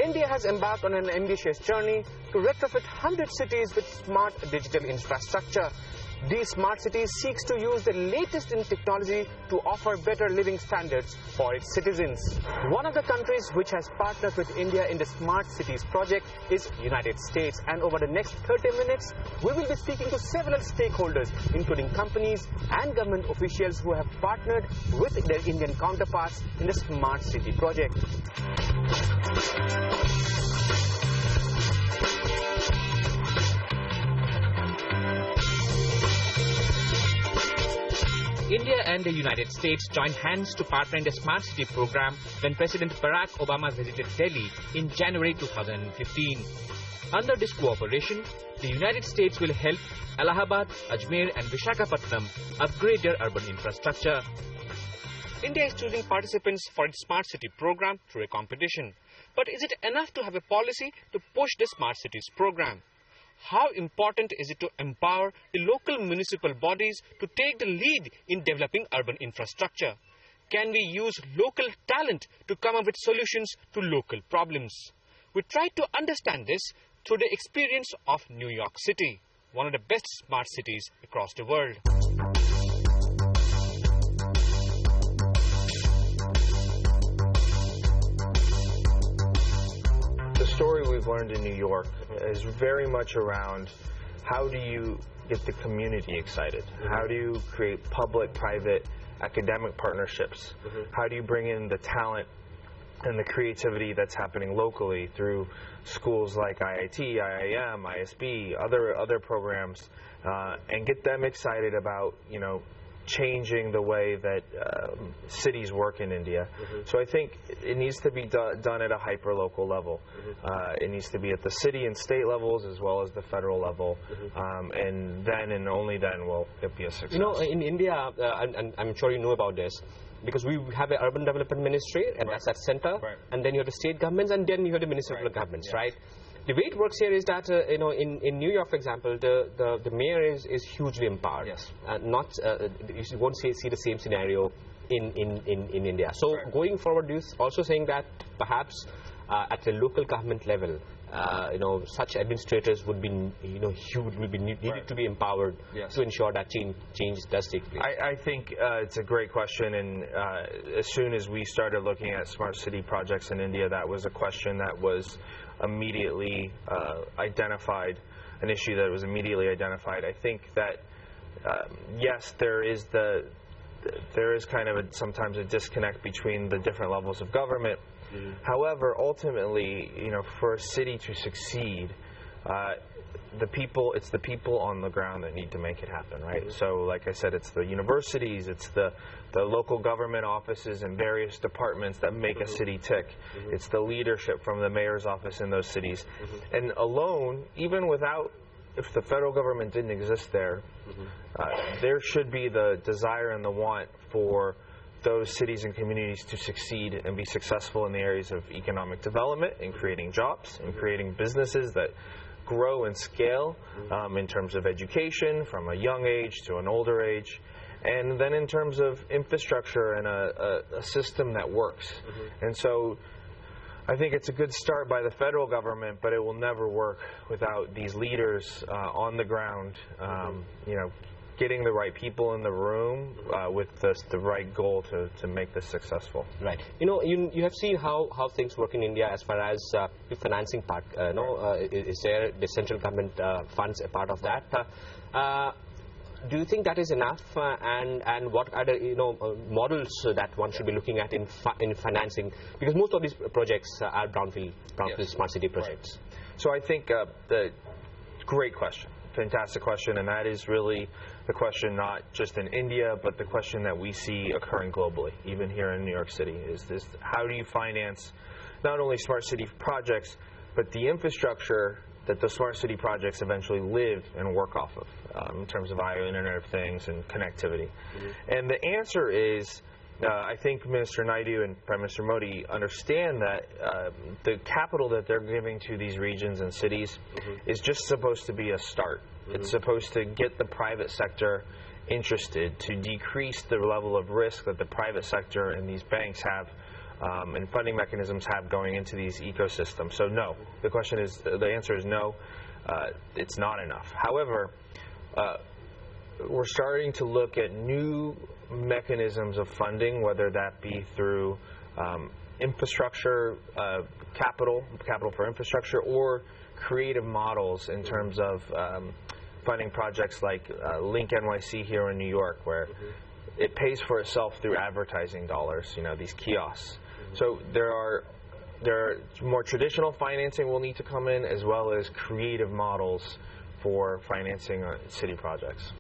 India has embarked on an ambitious journey to retrofit 100 cities with smart digital infrastructure. These smart cities seeks to use the latest in technology to offer better living standards for its citizens. One of the countries which has partnered with India in the Smart Cities project is United States, and over the next 30 minutes we will be speaking to several stakeholders, including companies and government officials who have partnered with their Indian counterparts in the Smart City project. India and the United States joined hands to partner in the Smart City program when President Barack Obama visited Delhi in January 2015. Under this cooperation, the United States will help Allahabad, Ajmer and Visakhapatnam upgrade their urban infrastructure. India is choosing participants for its Smart City program through a competition. But is it enough to have a policy to push the Smart Cities program? How important is it to empower the local municipal bodies to take the lead in developing urban infrastructure? Can we use local talent to come up with solutions to local problems? We tried to understand this through the experience of New York City, one of the best smart cities across the world. The story we've learned in New York is very much around how do you get the community excited? How do you create public-private academic partnerships? How do you bring in the talent and the creativity that's happening locally through schools like IIT, IIM, ISB, other programs, and get them excited about, changing the way that cities work in India. So I think it needs to be done at a hyper-local level. It needs to be at the city and state levels as well as the federal level, and then and only then will it be a success. In India, and I'm sure you know about this, because we have an urban development ministry, and that's at center, and then you have the state governments, and then you have the municipal governments, right? The way it works here is that in New York, for example, the mayor is hugely empowered. Yes. You won't see the same scenario in India. So going forward, you also saying that perhaps at the local government level, such administrators would be needed to be empowered to ensure that change does take place. I think it's a great question, and as soon as we started looking at smart city projects in India, that was a question that was immediately identified, an issue that was immediately identified. I think that yes, there is kind of sometimes a disconnect between the different levels of government. However, ultimately, for a city to succeed, it's the people on the ground that need to make it happen, right? So, like I said, it's the universities, it's the local government offices and various departments that make a city tick. It's the leadership from the mayor's office in those cities. And alone, even without, if the federal government didn't exist there, there should be the desire and the want for those cities and communities to succeed and be successful in the areas of economic development and creating jobs and creating businesses that grow and scale in terms of education from a young age to an older age, and then in terms of infrastructure and a system that works. And so I think it's a good start by the federal government, but it will never work without these leaders on the ground, getting the right people in the room with the right goal to make this successful. Right. You have seen how things work in India as far as the financing part. Is there the central government funds a part of that? Do you think that is enough? And what are the models that one should be looking at in financing? Because most of these projects are brownfield smart city projects. So I think great question. Fantastic question, and that is really the question not just in India, but the question that we see occurring globally, even here in New York City, is this: how do you finance not only smart city projects, but the infrastructure that the smart city projects eventually live and work off of, in terms of Internet of Things and connectivity? And the answer is, I think Minister Naidu and Prime Minister Modi understand that the capital that they're giving to these regions and cities is just supposed to be a start. It's supposed to get the private sector interested, to decrease the level of risk that the private sector and these banks have and funding mechanisms have going into these ecosystems. So no, the answer is no, it's not enough. However, we're starting to look at new mechanisms of funding, whether that be through infrastructure, capital for infrastructure, or creative models in terms of funding projects like Link NYC here in New York, where it pays for itself through advertising dollars, these kiosks. So there are more traditional financing will need to come in, as well as creative models for financing city projects.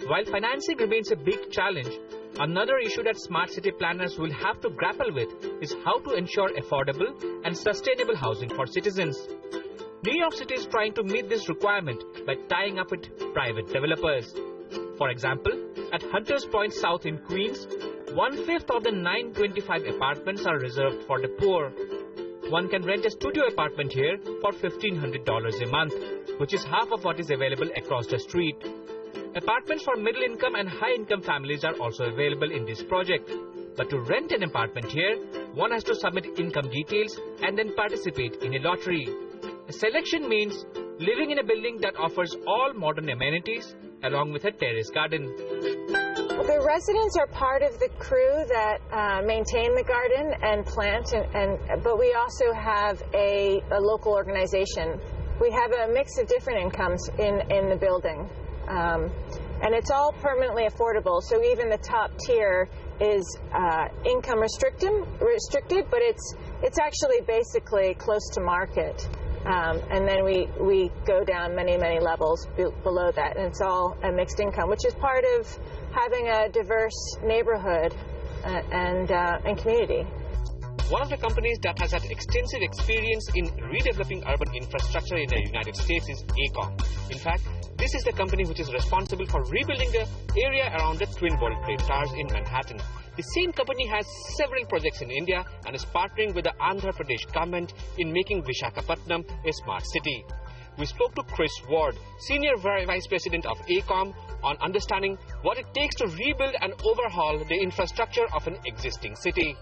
While financing remains a big challenge, another issue that smart city planners will have to grapple with is how to ensure affordable and sustainable housing for citizens. New York City is trying to meet this requirement by tying up with private developers. For example, at Hunters Point South in Queens, 1/5 of the 925 apartments are reserved for the poor. One can rent a studio apartment here for $1,500 a month, which is half of what is available across the street. Apartments for middle-income and high-income families are also available in this project. But to rent an apartment here, one has to submit income details and then participate in a lottery. A selection means living in a building that offers all modern amenities, along with a terrace garden. The residents are part of the crew that maintain the garden and plant, but we also have a local organization. We have a mix of different incomes in the building, and it's all permanently affordable. So even the top tier is income restricted, but it's actually basically close to market. And then we go down many levels below that, and it's all a mixed income, which is part of having a diverse neighborhood and community. One of the companies that has had extensive experience in redeveloping urban infrastructure in the United States is AECOM. In fact, this is the company which is responsible for rebuilding the area around the Twin World Trade Towers in Manhattan. The same company has several projects in India and is partnering with the Andhra Pradesh government in making Visakhapatnam a smart city. We spoke to Chris Ward, Senior Vice President of AECOM, on understanding what it takes to rebuild and overhaul the infrastructure of an existing city.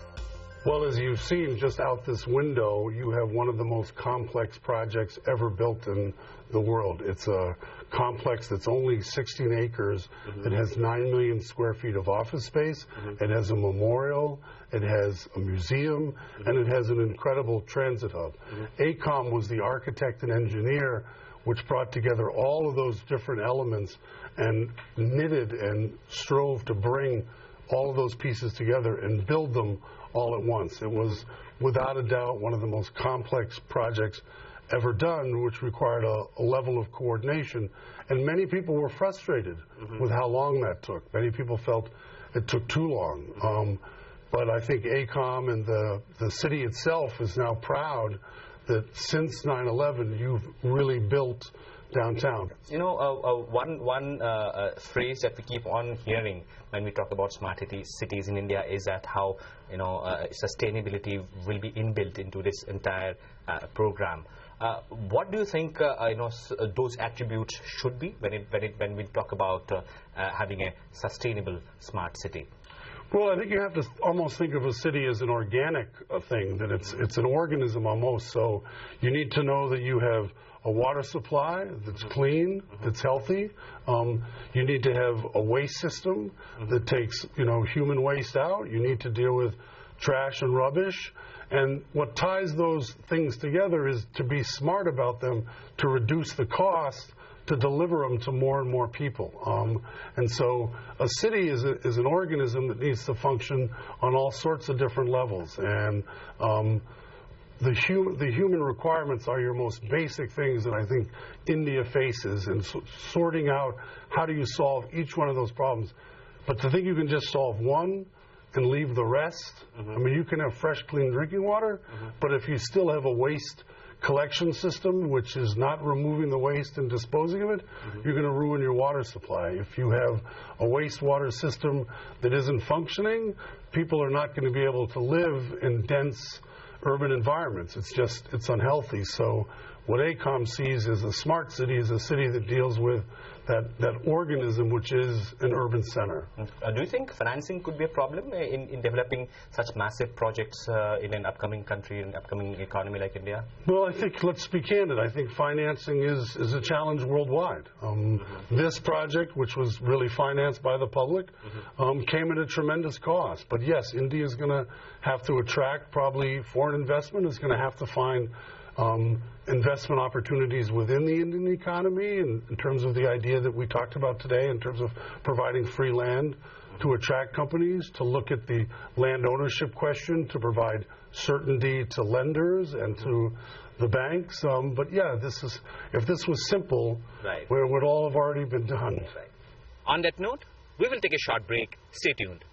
Well, as you've seen just out this window, you have one of the most complex projects ever built in the world. It's a complex that's only 16 acres. It has 9 million square feet of office space. It has a memorial. It has a museum. And it has an incredible transit hub. AECOM was the architect and engineer which brought together all of those different elements and knitted and strove to bring all of those pieces together and build them all at once. It was, without a doubt, one of the most complex projects ever done, which required a level of coordination. And many people were frustrated with how long that took. Many people felt it took too long. But I think AECOM and the city itself is now proud that since 9/11, you've really built downtown. One phrase that we keep on hearing when we talk about smart cities in India is that how sustainability will be inbuilt into this entire program. What do you think those attributes should be when we talk about having a sustainable smart city? Well, I think you have to almost think of a city as an organic thing, that it's an organism almost. So you need to know that you have a water supply that's clean, that's healthy. You need to have a waste system that takes, human waste out. You need to deal with trash and rubbish. And what ties those things together is to be smart about them, to reduce the cost, to deliver them to more and more people. And so a city is an organism that needs to function on all sorts of different levels. And the human requirements are your most basic things that I think India faces, and sorting out how do you solve each one of those problems. But to think you can just solve one and leave the rest, I mean, you can have fresh, clean drinking water, but if you still have a waste collection system which is not removing the waste and disposing of it, you're going to ruin your water supply. If you have a wastewater system that isn't functioning, people are not going to be able to live in dense urban environments. It's unhealthy. So what AECOM sees as a smart city is a city that deals with that organism, which is an urban center. Do you think financing could be a problem in developing such massive projects in an upcoming country, an upcoming economy like India? Well, I think, let's be candid, I think financing is a challenge worldwide. This project, which was really financed by the public, came at a tremendous cost. But yes, India is going to have to attract probably foreign investment, is going to have to find investment opportunities within the Indian economy in terms of the idea that we talked about today, in terms of providing free land to attract companies, to look at the land ownership question, to provide certainty to lenders and to the banks. But yeah, if this was simple, where it would all have already been done. On that note, we will take a short break. Stay tuned.